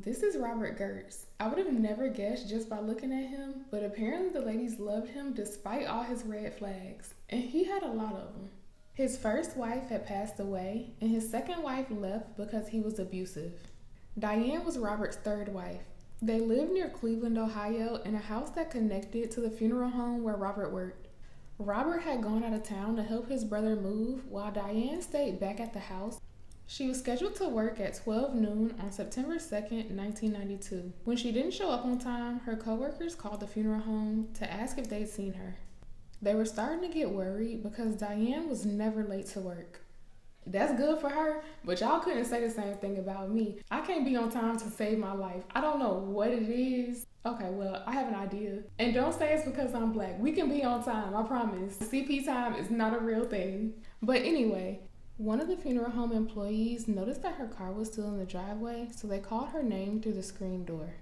This is Robert Girts. I would have never guessed just by looking at him, but apparently the ladies loved him despite all his red flags, and he had a lot of them. His first wife had passed away, and his second wife left because he was abusive. Diane was Robert's third wife. They lived near Cleveland, Ohio, in a house that connected to the funeral home where Robert worked. Robert had gone out of town to help his brother move, while Diane stayed back at the house. She was scheduled to work at 12 noon on September 2nd, 1992. When she didn't show up on time, her coworkers called the funeral home to ask if they'd seen her. They were starting to get worried because Diane was never late to work. That's good for her, but y'all couldn't say the same thing about me. I can't be on time to save my life. I don't know what it is. Okay, well, I have an idea. And don't say it's because I'm black. We can be on time, I promise. CP time is not a real thing. But anyway, one of the funeral home employees noticed that her car was still in the driveway, so they called her name through the screen door.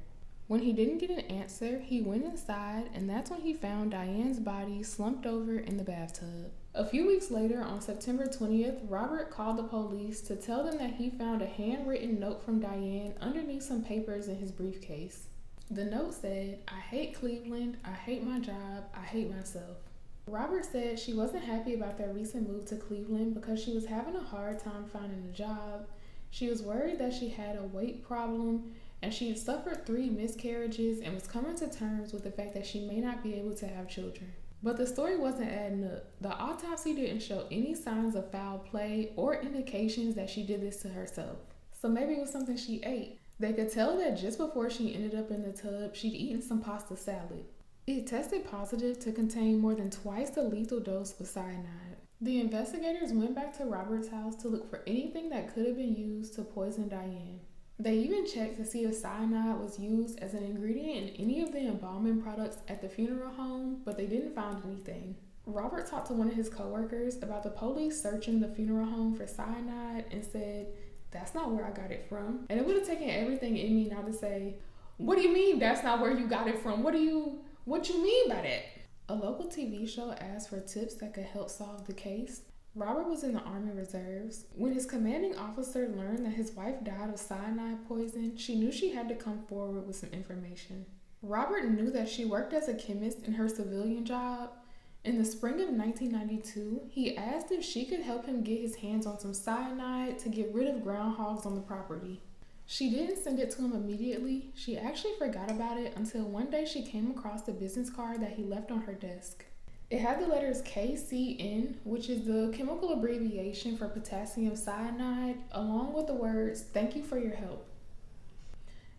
When he didn't get an answer, he went inside, and that's when he found Diane's body slumped over in the bathtub. A few weeks later, on September 20th, Robert called the police to tell them that he found a handwritten note from Diane underneath some papers in his briefcase. The note said, "I hate Cleveland, I hate my job, I hate myself." Robert said she wasn't happy about their recent move to Cleveland because she was having a hard time finding a job. She was worried that she had a weight problem, and she had suffered 3 miscarriages and was coming to terms with the fact that she may not be able to have children. But the story wasn't adding up. The autopsy didn't show any signs of foul play or indications that she did this to herself. So maybe it was something she ate. They could tell that just before she ended up in the tub, she'd eaten some pasta salad. It tested positive to contain more than twice the lethal dose of cyanide. The investigators went back to Robert's house to look for anything that could have been used to poison Diane. They even checked to see if cyanide was used as an ingredient in any of the embalming products at the funeral home, but they didn't find anything. Robert talked to one of his coworkers about the police searching the funeral home for cyanide and said, "That's not where I got it from." And it would have taken everything in me not to say, "What do you mean that's not where you got it from? What you mean by that?" A local TV show asked for tips that could help solve the case. Robert was in the Army Reserves. When his commanding officer learned that his wife died of cyanide poison, she knew she had to come forward with some information. Robert knew that she worked as a chemist in her civilian job. In the spring of 1992, he asked if she could help him get his hands on some cyanide to get rid of groundhogs on the property. She didn't send it to him immediately. She actually forgot about it until one day she came across the business card that he left on her desk. It had the letters KCN, which is the chemical abbreviation for potassium cyanide, along with the words, "Thank you for your help."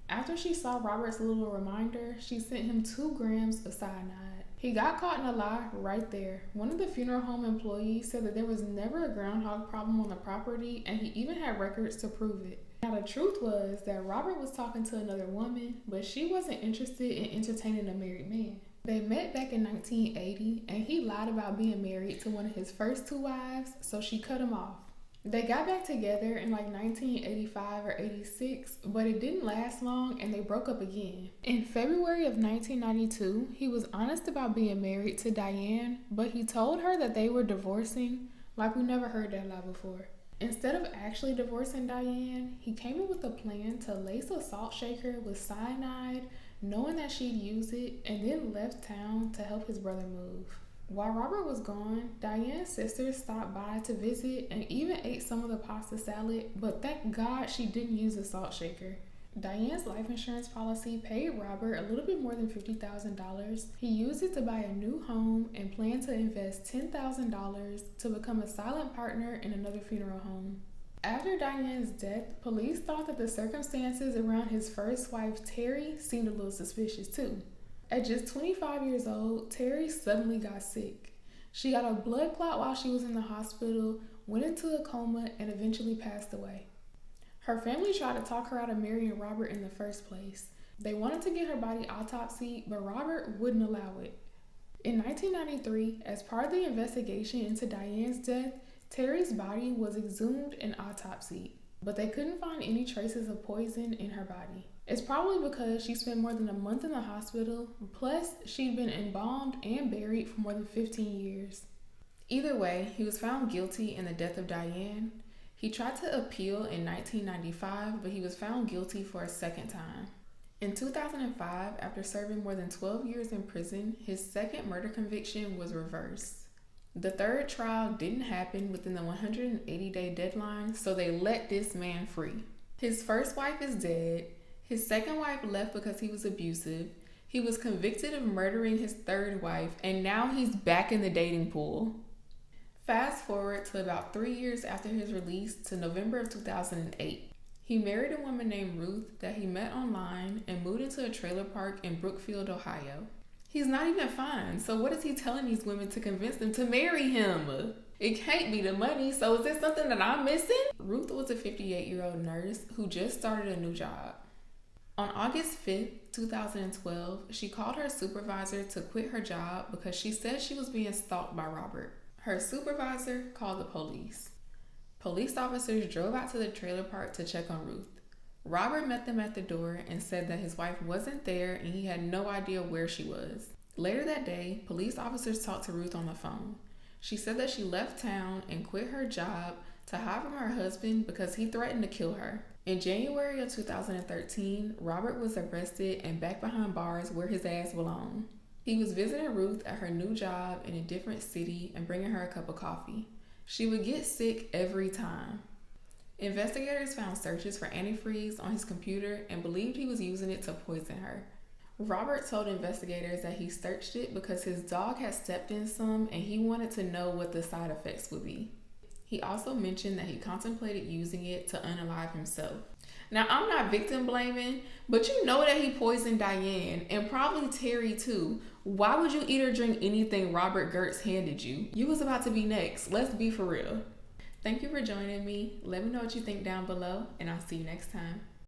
After she saw Robert's little reminder, she sent him 2 grams of cyanide. He got caught in a lie right there. One of the funeral home employees said that there was never a groundhog problem on the property, and he even had records to prove it. Now, the truth was that Robert was talking to another woman, but she wasn't interested in entertaining a married man. They met back in 1980, and he lied about being married to one of his first 2 wives, so she cut him off. They got back together in like 1985 or 86, but it didn't last long and they broke up again. In February of 1992, he was honest about being married to Diane, but he told her that they were divorcing, like we never heard that lie before. Instead of actually divorcing Diane, he came up with a plan to lace a salt shaker with cyanide, knowing that she'd use it, and then left town to help his brother move. While Robert was gone, Diane's sisters stopped by to visit and even ate some of the pasta salad, but thank God she didn't use the salt shaker. Diane's life insurance policy paid Robert a little bit more than $50,000. He used it to buy a new home and planned to invest $10,000 to become a silent partner in another funeral home. After Diane's death, police thought that the circumstances around his first wife, Terry, seemed a little suspicious too. At just 25 years old, Terry suddenly got sick. She got a blood clot while she was in the hospital, went into a coma, and eventually passed away. Her family tried to talk her out of marrying Robert in the first place. They wanted to get her body autopsied, but Robert wouldn't allow it. In 1993, as part of the investigation into Diane's death, Terry's body was exhumed and autopsied, but they couldn't find any traces of poison in her body. It's probably because she spent more than a month in the hospital, plus she'd been embalmed and buried for more than 15 years. Either way, he was found guilty in the death of Diane. He tried to appeal in 1995, but he was found guilty for a second time. In 2005, after serving more than 12 years in prison, his second murder conviction was reversed. The third trial didn't happen within the 180-day deadline, so they let this man free. His first wife is dead. His second wife left because he was abusive. He was convicted of murdering his third wife, and now he's back in the dating pool. Fast forward to about 3 years after his release to November of 2008. He married a woman named Ruth that he met online and moved into a trailer park in Brookfield, Ohio. He's not even fine, so what is he telling these women to convince them to marry him? It can't be the money, so is this something that I'm missing? Ruth was a 58-year-old nurse who just started a new job. On August 5th, 2012, she called her supervisor to quit her job because she said she was being stalked by Robert. Her supervisor called the police. Police officers drove out to the trailer park to check on Ruth. Robert met them at the door and said that his wife wasn't there and he had no idea where she was. Later that day, police officers talked to Ruth on the phone. She said that she left town and quit her job to hide from her husband because he threatened to kill her. In January of 2013, Robert was arrested and back behind bars where his ass belonged. He was visiting Ruth at her new job in a different city and bringing her a cup of coffee. She would get sick every time. Investigators found searches for antifreeze on his computer and believed he was using it to poison her. Robert told investigators that he searched it because his dog had stepped in some and he wanted to know what the side effects would be. He also mentioned that he contemplated using it to unalive himself. Now, I'm not victim blaming, but you know that he poisoned Diane and probably Terry too. Why would you eat or drink anything Robert Girts handed you? You was about to be next. Let's be for real. Thank you for joining me. Let me know what you think down below, and I'll see you next time.